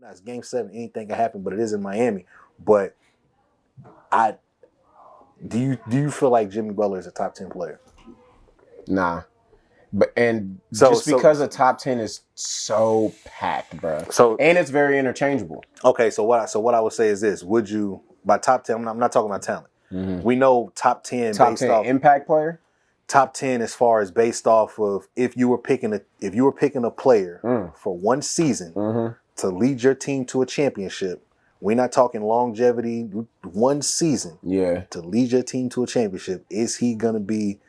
Now it's Game 7. Anything can happen, but it is in Miami. But do you feel like Jimmy Butler is a top 10 player? Nah. Because a top 10 is so packed, bro. And it's very interchangeable. Okay, so what I would say is this: would you by top 10? I'm not talking about talent. Mm-hmm. We know top 10 top based 10 off impact player. Top 10 as far as based off of if you were picking a player for one season to lead your team to a championship. We're not talking longevity. One season, to lead your team to a championship. Is he gonna be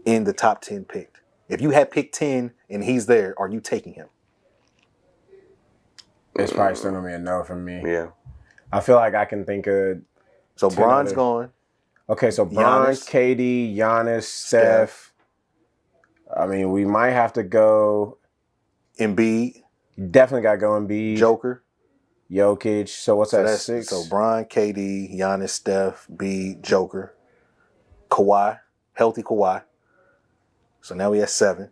in the top 10 picked? If you had picked 10 and he's there, are you taking him? It's probably still gonna be a no from me. Yeah. I feel like I can think of. So Bron's gone. Okay, so Bron, KD, Giannis, Steph. I mean, we might have to go. Embiid. Definitely got to go Embiid. Joker. Jokic. So what's that, 6? So Bron, KD, Giannis, Steph, Embiid, Joker. Kawhi. Healthy Kawhi. So now we have 7.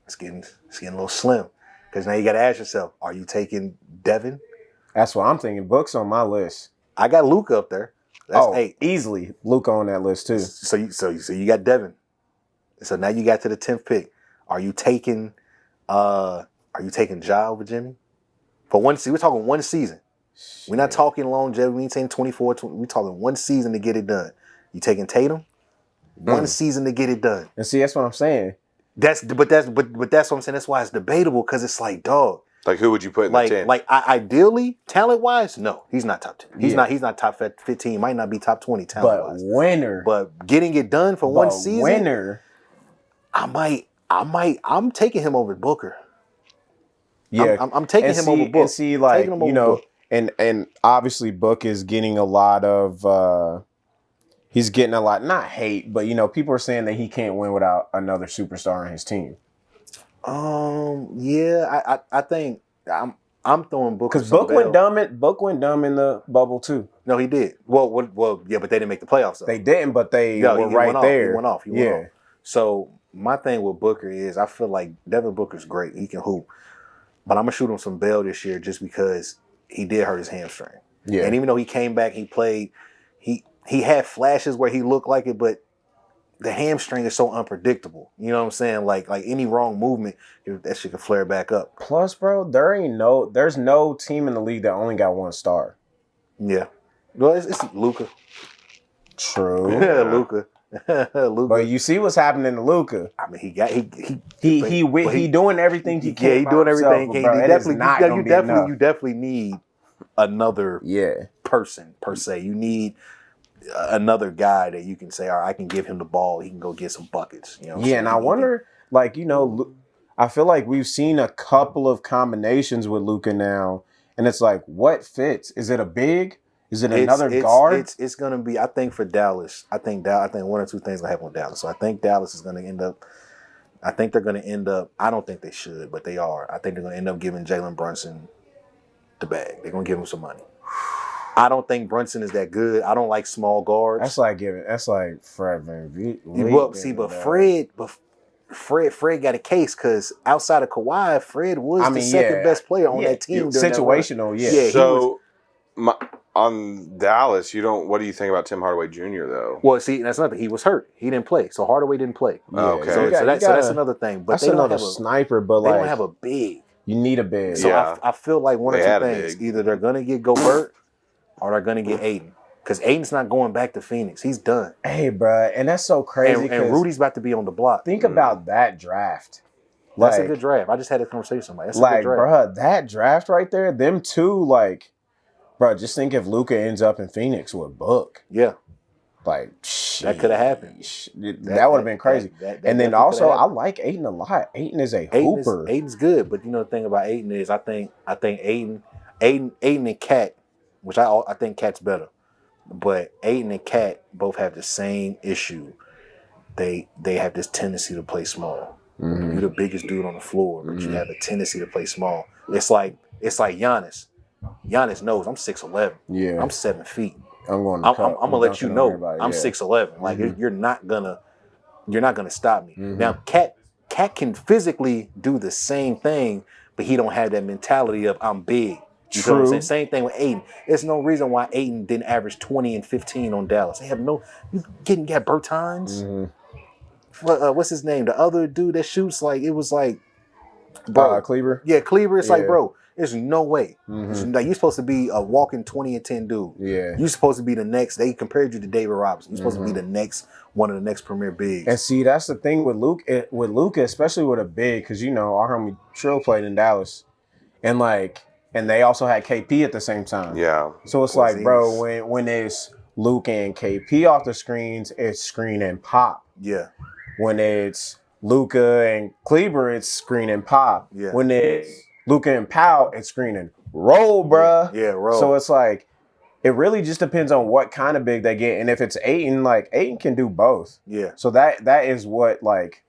It's getting a little slim. Because now you got to ask yourself, are you taking Devin? That's what I'm thinking. Book's on my list. I got Luka up there. That's 8. Easily Luka on that list too. So you got Devin. So now you got to the 10th pick. Are you taking Ja over Jimmy? For one season, we're talking one season. Shit. We're not talking longevity. We ain't saying 24. We're talking one season to get it done. You taking Tatum? One season to get it done. And see, that's what I'm saying. That's what I'm saying. That's why it's debatable, because it's like, dog. Like, who would you put in the 10? Ideally, talent-wise, no. He's not top 10. He's not top 15. Might not be top 20 talent-wise. But getting it done for one season. I'm taking him over Booker. Yeah. I'm taking him over Book. And see, like, you know, and obviously Book is getting a lot of he's getting a lot, not hate, but, you know, people are saying that he can't win without another superstar on his team. Yeah, I think I'm throwing Book. Because Book went dumb in the bubble too. No, he did. Well, yeah, but they didn't make the playoffs though. They didn't, but they were right there. He went off. So my thing with Booker is I feel like Devin Booker's great. He can hoop, but I'm gonna shoot him some bail this year just because he did hurt his hamstring. Yeah, and even though he came back, he played. He had flashes where he looked like it, but the hamstring is so unpredictable. You know what I'm saying? Like any wrong movement, that shit can flare back up. Plus, bro, there's no team in the league that only got one star. Yeah. Well, it's Luka. True. Luka. But you see what's happening to Luka. I mean, he doing everything he can. Yeah, he doing everything he can. You definitely need another person per se. You need another guy that you can say, all right, I can give him the ball. He can go get some buckets. You know. Yeah, and I wonder, like, you know, I feel like we've seen a couple of combinations with Luka now, and it's like, what fits? Is it a big? Is it another guard? It's gonna be. I think for Dallas, I think one or two things will happen with Dallas. So I think Dallas is gonna end up. I think they're gonna end up. I don't think they should, but they are. I think they're gonna end up giving Jalen Brunson the bag. They're gonna give him some money. I don't think Brunson is that good. I don't like small guards. That's like Fred VanVleet. Fred got a case because outside of Kawhi, Fred was the second best player on that team. Situational, yeah. So on Dallas, what do you think about Tim Hardaway Jr. though? Well, see, that's nothing. He was hurt. He didn't play. So Hardaway didn't play. Yeah, okay. So that's another thing. But that's another sniper. But they don't have a big. You need a big. So I feel like one or two things. Either they're gonna get Gobert or they're gonna get Aiden. Because Aiden's not going back to Phoenix. He's done. Hey, bro. And that's so crazy. And Rudy's about to be on the block. Think about that draft. That's a good draft. I just had a conversation with somebody. That's a good draft. Bro, that draft right there, them two, bro, just think if Luka ends up in Phoenix with Book. Yeah. That could have happened. That would have been crazy. And then also, I like Aiden a lot. Aiden is a hooper. Aiden's good, but you know the thing about Aiden is I think Aiden and Cat, which I think Cat's better. But Aiden and Cat both have the same issue. They have this tendency to play small. Mm-hmm. You're the biggest dude on the floor, but you have a tendency to play small. It's like Giannis. Giannis knows I'm 6'11". Yeah, I'm 7 feet. I'm gonna let you know I'm 6'11". Like you're not gonna stop me. Mm-hmm. Now Cat can physically do the same thing, but he don't have that mentality of I'm big. You feel what I'm saying? Same thing with Aiden. There's no reason why Aiden didn't average 20 and 15 on Dallas. They have no, you got Bertans. What's his name? The other dude that shoots it was like, bro. Kleber? Yeah, Kleber. It's like, Yeah. bro, there's no way. Like, you're supposed to be a walking 20 and 10 dude. Yeah. You're supposed to be the next. They compared you to David Robinson. You're supposed to be the next, one of the next premier bigs. And see, that's the thing with Luka, especially with a big, because our homie Trill played in Dallas, and they also had KP at the same time. Yeah. So it's like, bro, when it's Luka and KP off the screens, it's screen and pop. Yeah. When it's Luka and Kleber, it's screen and pop. Yeah. When it's Luka and Powell, it's screen and roll, bruh. Yeah, roll. So it's like, it really just depends on what kind of big they get. And if it's Ayton, Ayton can do both. Yeah. So that is what, like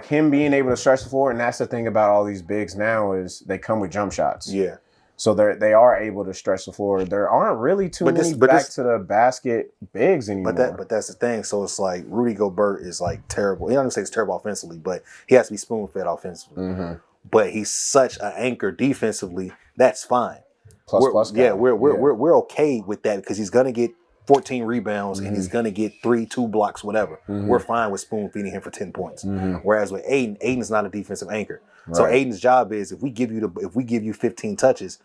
him being able to stretch the floor. And that's the thing about all these bigs now is they come with jump shots. Yeah. So they are able to stretch the floor. There aren't really too many back to the basket bigs anymore. But that's the thing. So it's like Rudy Gobert is terrible. He don't say it's terrible offensively, but he has to be spoon fed offensively. But he's such an anchor defensively. That's fine. Plus guy. Yeah, we're okay with that because he's gonna get 14 rebounds and he's gonna get 2 blocks, whatever. We're fine with spoon feeding him for 10 points. Whereas with Aiden's not a defensive anchor. Right. So Aiden's job is if we give you 15 touches,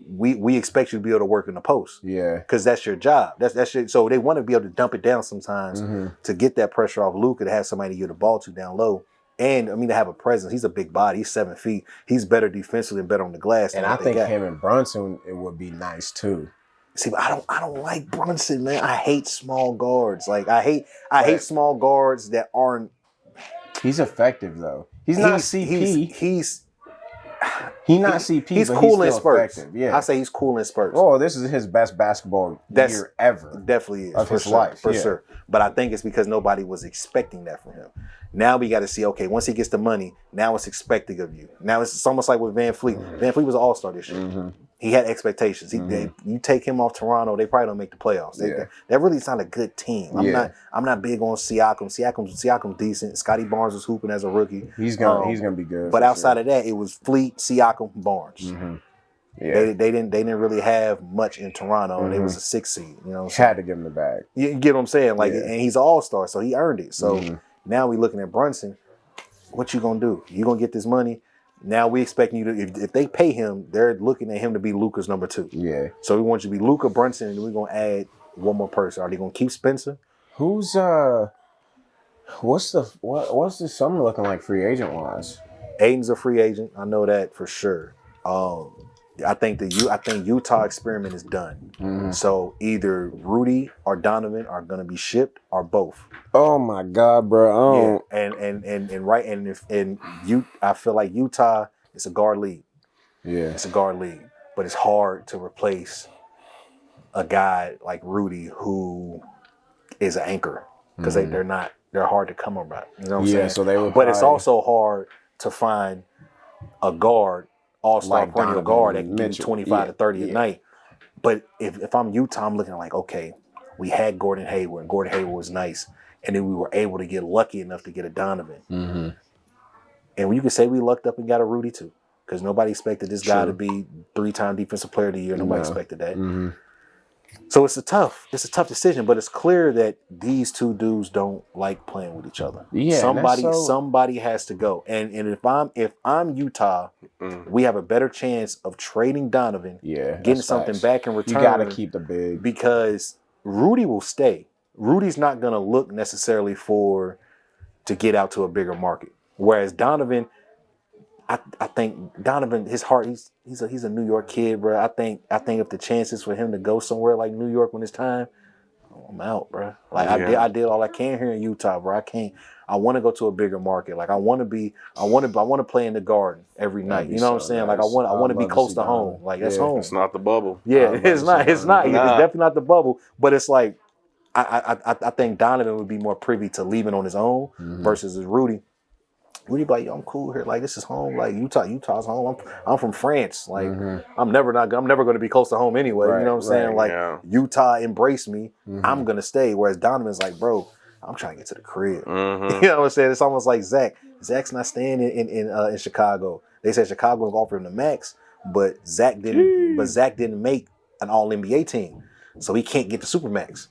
we expect you to be able to work in the post. Yeah. Because that's your job. That's your, so they want to be able to dump it down sometimes to get that pressure off Luka, to have somebody to get the ball to down low. And to have a presence. He's a big body. He's 7 feet. He's better defensively and better on the glass. And I think him and Brunson, it would be nice too. See, but I don't like Brunson, man. I hate small guards. I hate small guards that aren't. He's effective though. He's not CP. He's not CP. He's but cool he's in still spurts. Effective. Yeah, I say he's cool in spurts. Oh, this is his best basketball year ever. Definitely is of his life for sure. But I think it's because nobody was expecting that from him. Now we got to see. Okay, once he gets the money, now it's expected of you. Now it's almost like with Van Fleet. Van Fleet was an all-star this year. He had expectations. You take him off Toronto, they probably don't make the playoffs. That really is not a good team. I'm not big on Siakam. Siakam's decent. Scotty Barnes was hooping as a rookie. He's gonna be good. But outside of that, it was Fleet, Siakam, Barnes. Yeah. They didn't really have much in Toronto, and it was a 6 seed. Had to give him the bag. You get what I'm saying? And he's an all-star, so he earned it. So now we looking at Brunson. What you gonna do? You gonna get this money? Now we expecting you to. If they pay him, they're looking at him to be Luka's number 2. Yeah. So we want you to be Luka, Brunson, and we're gonna add one more person. Are they gonna keep Spencer? Who's what's the summer looking like free agent wise? Aiden's a free agent. I know that for sure. I think Utah experiment is done. So either Rudy or Donovan are going to be shipped, or both. Oh my God, bro! I feel like Utah is a guard league. Yeah, it's a guard league, but it's hard to replace a guy like Rudy who is an anchor because they're hard to come about. You know what I'm saying? So they would. But it's also hard to find a guard. All-star perennial guard that can give you 25 to 30 a night. But if I'm Utah, I'm looking at okay, we had Gordon Hayward, and Gordon Hayward was nice. And then we were able to get lucky enough to get a Donovan. And you can say we lucked up and got a Rudy too. Because nobody expected this guy to be 3-time defensive player of the year. Nobody expected that. So it's a tough decision, but it's clear that these two dudes don't like playing with each other. Yeah, somebody has to go. And if I'm Utah, we have a better chance of trading Donovan, getting something back in return. You got to keep the big because Rudy will stay. Rudy's not going to look necessarily to get out to a bigger market. Whereas Donovan, I think Donovan, his heart, he's a New York kid, bro. I think if the chances for him to go somewhere like New York when it's time, I'm out, bro. I did all I can here in Utah, bro. I want to go to a bigger market. I want to play in the Garden every night. You know what I'm saying? Nice. I want to be close to home. That's home. It's not the bubble. Yeah, it's not. It's definitely not the bubble. But it's like I think Donovan would be more privy to leaving on his own versus Rudy. Rudy be like, yo, I'm cool here. This is home. Utah's home. I'm from France. I'm never going to be close to home anyway. Right, you know what I'm saying? Utah embraced me. I'm going to stay. Whereas Donovan's like, bro, I'm trying to get to the crib. You know what I'm saying? It's almost like Zach. Zach's not staying in Chicago. They said Chicago was offering him the max, but Zach didn't. But Zach didn't make an All NBA team, so he can't get the super max.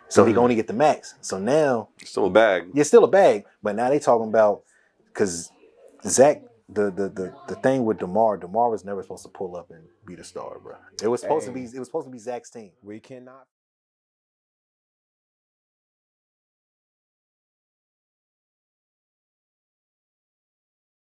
So he can only get the max. So now Still a bag. it's still a bag, but now they talking about because Zach. The thing with DeMar was never supposed to pull up and be the star, bro. It was supposed to be Zach's team. We cannot